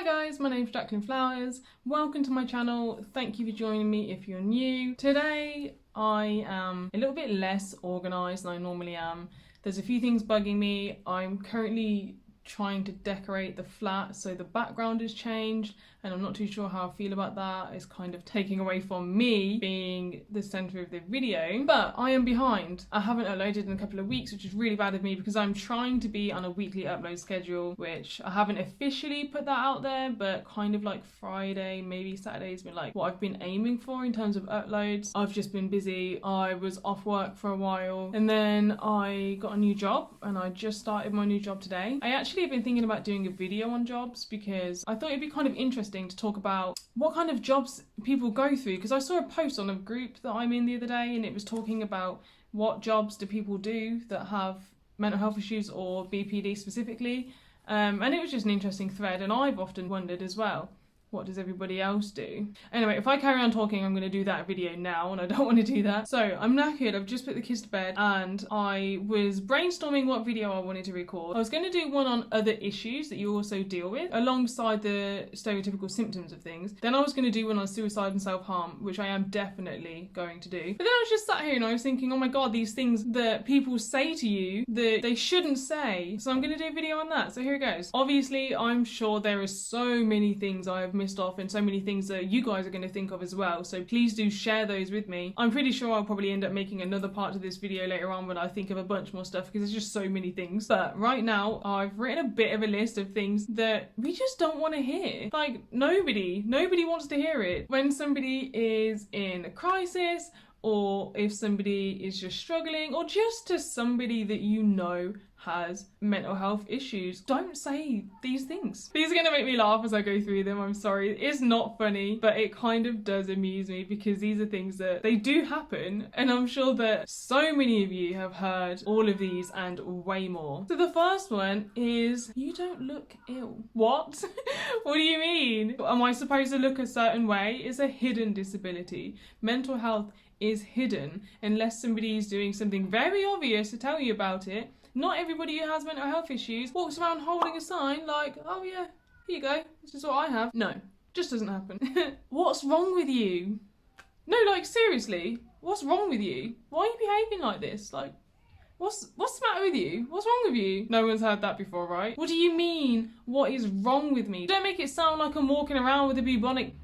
Hi guys, my name's Jacqueline Flowers. Welcome to my channel. Thank you for joining me if you're new. Today I am a little bit less organised than I normally am. There's a few things bugging me. I'm currently trying to decorate the flat, so the background has changed and I'm not too sure how I feel about that. It's kind of taking away from me being the centre of the video, but I am behind. I haven't uploaded in a couple of weeks, which is really bad of me because I'm trying to be on a weekly upload schedule, which I haven't officially put that out there, but kind of like Friday, maybe Saturday has been like what I've been aiming for in terms of uploads. I've just been busy. I was off work for a while and then I got a new job and I just started my new job today. I actually have been thinking about doing a video on jobs because I thought it'd be kind of interesting to talk about what kind of jobs people go through, because I saw a post on a group that I'm in the other day and it was talking about what jobs do people do that have mental health issues or BPD specifically, and it was just an interesting thread and I've often wondered as well, what does everybody else do? Anyway, if I carry on talking, I'm going to do that video now and I don't want to do that. So I'm knackered, I've just put the kids to bed and I was brainstorming what video I wanted to record. I was going to do one on other issues that you also deal with alongside the stereotypical symptoms of things. Then I was going to do one on suicide and self-harm, which I am definitely going to do. But then I was just sat here and I was thinking, oh my god, these things that people say to you that they shouldn't say. So I'm going to do a video on that. So here it goes. Obviously, I'm sure there are so many things I have missed off and so many things that you guys are going to think of as well, so please do share those with me. I'm pretty sure I'll probably end up making another part to this video later on when I think of a bunch more stuff, because there's just so many things. But right now I've written a bit of a list of things that we just don't want to hear. Like nobody wants to hear it. When somebody is in a crisis, or if somebody is just struggling, or just to somebody that you know has mental health issues, don't say these things. These are going to make me laugh as I go through them, I'm sorry. It's not funny, but it kind of does amuse me because these are things that they do happen, and I'm sure that so many of you have heard all of these and way more. So the first one is, you don't look ill. What? What do you mean? Am I supposed to look a certain way? It's a hidden disability. Mental health is hidden unless somebody is doing something very obvious to tell you about it. Not everybody who has mental health issues walks around holding a sign like, oh yeah, here you go, this is what I have. No, just doesn't happen. What's wrong with you? No, like seriously, what's wrong with you? Why are you behaving like this? Like, what's the matter with you? What's wrong with you? No one's heard that before, right? What do you mean, what is wrong with me? Don't make it sound like I'm walking around with a bubonic,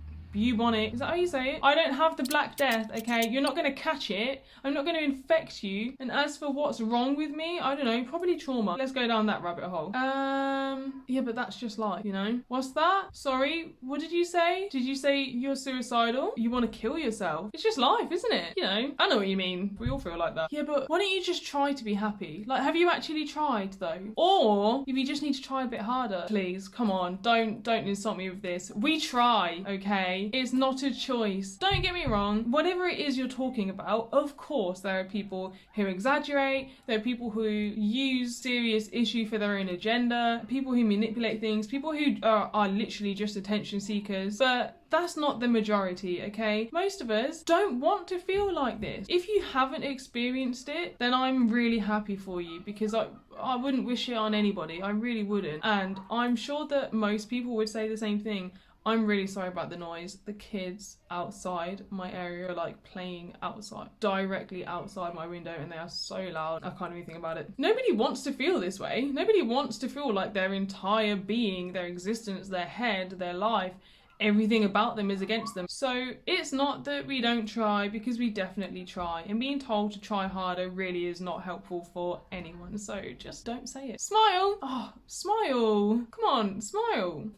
is that how you say it? I don't have the Black Death, okay? You're not going to catch it. I'm not going to infect you. And as for what's wrong with me, I don't know, probably trauma. Let's go down that rabbit hole. Yeah, but that's just life, you know? What's that? Sorry, what did you say? Did you say you're suicidal? You want to kill yourself? It's just life, isn't it? You know, I know what you mean. We all feel like that. Yeah, but why don't you just try to be happy? Like, have you actually tried though? Or if you just need to try a bit harder, please, come on, don't insult me with this. We try, okay? It's not a choice. Don't get me wrong, whatever it is you're talking about, of course there are people who exaggerate, there are people who use serious issue for their own agenda, people who manipulate things, people who are literally just attention seekers, but that's not the majority, okay? Most of us don't want to feel like this. If you haven't experienced it, then I'm really happy for you, because I wouldn't wish it on anybody, I really wouldn't. And I'm sure that most people would say the same thing. I'm really sorry about the noise. The kids outside my area are like playing outside, directly outside my window, and they are so loud. I can't do anything about it. Nobody wants to feel this way. Nobody wants to feel like their entire being, their existence, their head, their life, everything about them is against them. So it's not that we don't try, because we definitely try, and being told to try harder really is not helpful for anyone. So just don't say it. Smile. Oh, smile. Come on, smile.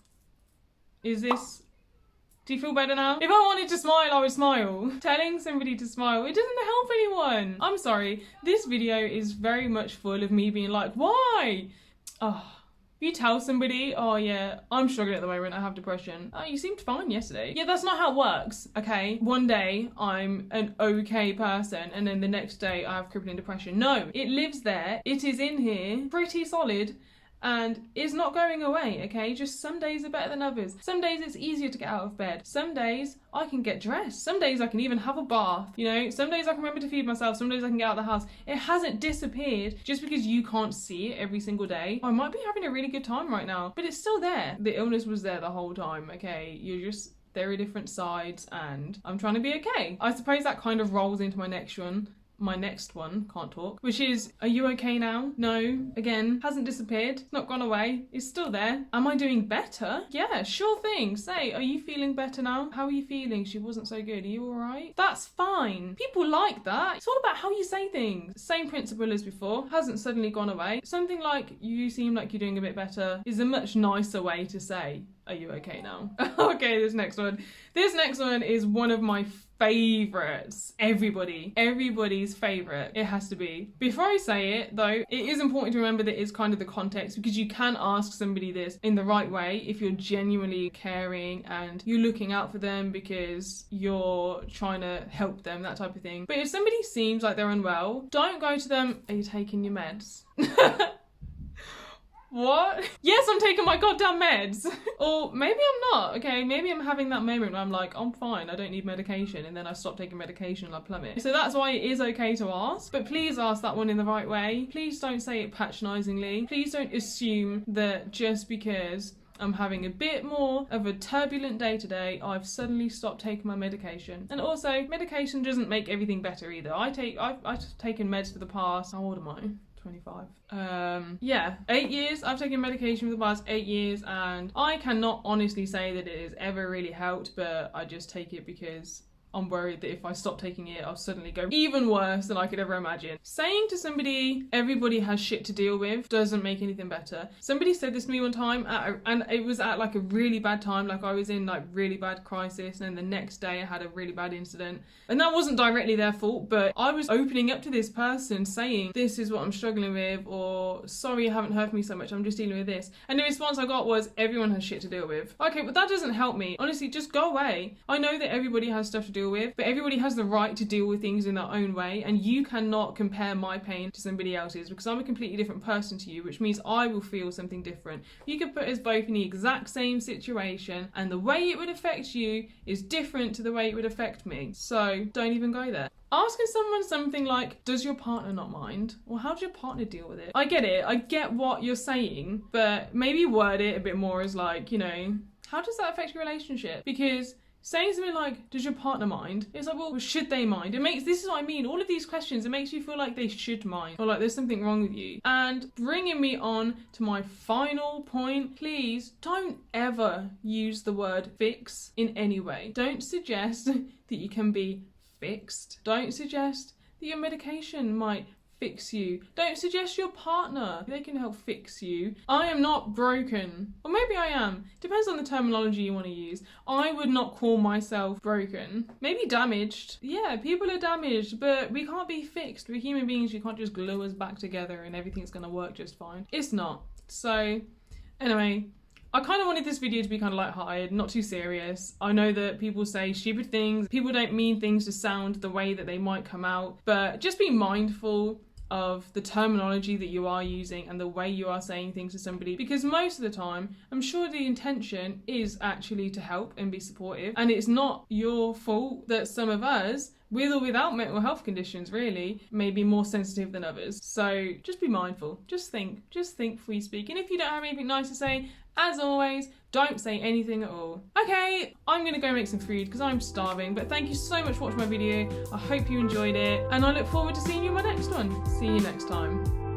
Is this... Do you feel better now? If I wanted to smile, I would smile. Telling somebody to smile, it doesn't help anyone. I'm sorry. This video is very much full of me being like, why? Oh, if you tell somebody, oh yeah, I'm struggling at the moment, I have depression. Oh, you seemed fine yesterday. Yeah, that's not how it works, okay? One day I'm an okay person and then the next day I have crippling depression. No, it lives there. It is in here, pretty solid. and it's not going away, okay? Just some days are better than others. Some days it's easier to get out of bed. Some days I can get dressed. Some days I can even have a bath, you know? Some days I can remember to feed myself. Some days I can get out of the house. It hasn't disappeared just because you can't see it every single day. I might be having a really good time right now, but it's still there. The illness was there the whole time, okay? There are different sides, and I'm trying to be okay. I suppose that kind of rolls into my next one, can't talk, which is, are you okay now? No, again, hasn't disappeared, it's not gone away, it's still there. Am I doing better? Yeah, sure thing. Say, are you feeling better now? How are you feeling? She wasn't so good. Are you all right? That's fine. People like that. It's all about how you say things. Same principle as before, hasn't suddenly gone away. Something like, you seem like you're doing a bit better is a much nicer way to say, are you okay now? Okay, this next one. This next one is one of my favorites. Everybody's favorite. It has to be. Before I say it though, it is important to remember that it's kind of the context, because you can ask somebody this in the right way if you're genuinely caring and you're looking out for them because you're trying to help them, that type of thing. But if somebody seems like they're unwell, don't go to them, are you taking your meds? What? Yes, I'm taking my goddamn meds. Or maybe I'm not, okay? Maybe I'm having that moment where I'm like, I'm fine, I don't need medication, and then I stop taking medication and I plummet. So that's why it is okay to ask, but please ask that one in the right way. Please don't say it patronisingly. Please don't assume that just because I'm having a bit more of a turbulent day today, I've suddenly stopped taking my medication. And also, medication doesn't make everything better either. I've taken meds for the past, how old am I? 25. Yeah, 8 years. I've taken medication for the past 8 years, and I cannot honestly say that it has ever really helped, but I just take it because I'm worried that if I stop taking it, I'll suddenly go even worse than I could ever imagine. Saying to somebody, everybody has shit to deal with, doesn't make anything better. Somebody said this to me one time, and it was at like a really bad time, like I was in like really bad crisis, and then the next day I had a really bad incident. And that wasn't directly their fault, but I was opening up to this person saying, this is what I'm struggling with, or sorry you haven't heard from me so much, I'm just dealing with this. And the response I got was, everyone has shit to deal with. Okay, but that doesn't help me. Honestly, just go away. I know that everybody has stuff to deal with, but everybody has the right to deal with things in their own way, and you cannot compare my pain to somebody else's, because I'm a completely different person to you, which means I will feel something different. You could put us both in the exact same situation, and the way it would affect you is different to the way it would affect me. So don't even go there. Asking someone something like, does your partner not mind? Or how does your partner deal with it? I get it, I get what you're saying, but maybe word it a bit more as like, you know, how does that affect your relationship? Because saying something like, does your partner mind? It's like, well, should they mind? This is what I mean, all of these questions, it makes you feel like they should mind, or like there's something wrong with you. And bringing me on to my final point, please don't ever use the word fix in any way. Don't suggest that you can be fixed. Don't suggest that your medication might fix you. Don't suggest your partner, they can help fix you. I am not broken. Or maybe I am. Depends on the terminology you want to use. I would not call myself broken. Maybe damaged. Yeah, people are damaged, but we can't be fixed. We're human beings, you can't just glue us back together and everything's gonna work just fine. It's not. So, anyway, I kind of wanted this video to be kind of lighthearted, not too serious. I know that people say stupid things. People don't mean things to sound the way that they might come out, but just be mindful of the terminology that you are using and the way you are saying things to somebody, because most of the time I'm sure the intention is actually to help and be supportive, and it's not your fault that some of us, with or without mental health conditions really, may be more sensitive than others. So just be mindful, just think before you speak, and if you don't have anything nice to say, as always, don't say anything at all. Okay, I'm gonna go make some food because I'm starving, but thank you so much for watching my video. I hope you enjoyed it, and I look forward to seeing you in my next one. See you next time.